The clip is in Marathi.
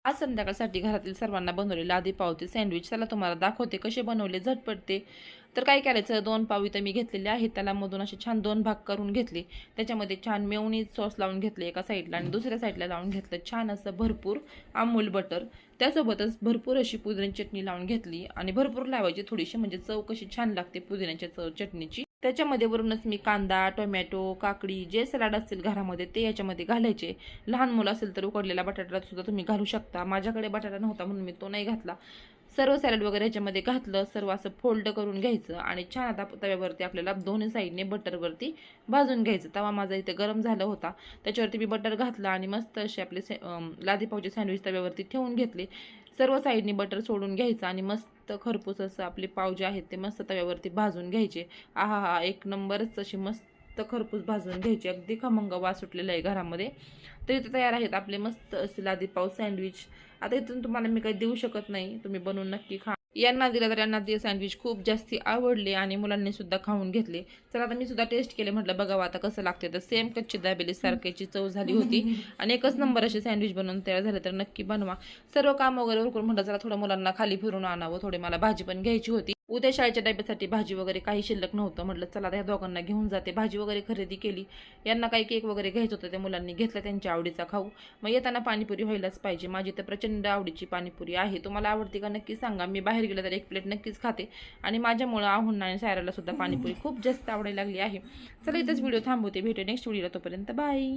आज संध्याकाळसाठी घरातील सर्वांना बनवलेले आधी पावचे सँडविच चला तुम्हाला दाखवते कसे बनवले झटपटते. तर काय करायचं, 2 पाव इथं मी घेतलेले आहेत. त्याला मधून असे छान 2 भाग करून घेतले. त्याच्यामध्ये छान मेयोनीज सॉस लावून घेतले एका साईडला आणि दुसऱ्या साईडला लावून घेतलं छान असं भरपूर अमूल बटर. त्यासोबतच भरपूर अशी पुदिन्याची चटणी लावून घेतली आणि भरपूर लावायची थोडीशी, म्हणजे चव कशी छान लागते पुदिन्याच्या चटणीची. त्याच्यामध्ये वरूनच मी कांदा, टोमॅटो, काकडी जे सलाड असतील घरामध्ये ते याच्यामध्ये घालायचे. लहान मुलं असेल तर उकडलेला बटाटा सुद्धा तुम्ही घालू शकता. माझ्याकडे बटाटा नव्हता म्हणून मी तो नाही घातला. सर्व सॅलड वगैरे याच्यामध्ये घातलं. सर्व असं फोल्ड करून घ्यायचं आणि छान आता तव्यावरती आपल्याला दोन्ही साईडने बटरवरती भाजून घ्यायचं. तवा माझा इथे गरम झाला होता. त्याच्यावरती मी बटर घातलं आणि मस्त असे आपले लादी पावचे सँडविच तव्यावरती ठेवून घेतले. सर्व साईडनी बटर सोडून घ्यायचं आणि मस्त खरपूस असं आपले पाव जे आहेत ते मस्त तव्यावरती भाजून घ्यायचे. आहा हा, एक नंबरच अशी मस्त खरपूस भाजून घ्यायची. अगदी खमंग वास सुटलेला आहे घरामध्ये. तर इथे तयार आहेत आपले मस्त असे लादी पाव सँडविच. आता इथून तुम्हाला मी काही देऊ शकत नाही, तुम्ही बनवून नक्की खा. यांना दिलं तर यांना ते सँडविच खूप जास्ती आवडले आणि मुलांनी सुद्धा खाऊन घेतले. तर आता मी सुद्धा टेस्ट केले, म्हटलं बघावं आता कसं लागते. तर सेम कच्ची दाबेली सारख्याची चव झाली होती आणि एकच नंबर असे सँडविच बनवून तयार झाले. तर नक्की बनवा. सर्व काम वगैरे उरकून म्हटलं जरा थोडं मुलांना खाली फिरून आणावं, थोडी मला भाजी पण घ्यायची होती. उद्या शाळेच्या डब्यासाठी भाजी वगैरे काही शिल्लक नव्हतं. म्हटलं चला त्या दोघांना घेऊन जाते. भाजी वगैरे खरेदी केली. यांना काही केक वगैरे घ्यायचं होतं, त्या मुलांनी घेतलं त्यांच्या आवडीचा खाऊ. मग येताना पाणीपुरी व्हायलाच पाहिजे. माझी तर प्रचंड आवडीची पाणीपुरी आहे. तुम्हाला आवडते का नक्की सांगा. मी बाहेर गेलं तर 1 प्लेट नक्कीच खाते आणि माझ्यामुळं आहुंना आणि सायराला सुद्धा पाणीपुरी खूप जास्त आवडायला लागली आहे. चला इथंच व्हिडिओ थांबवते. भेटू नेक्स्ट व्हिडिओला. तोपर्यंत बाय.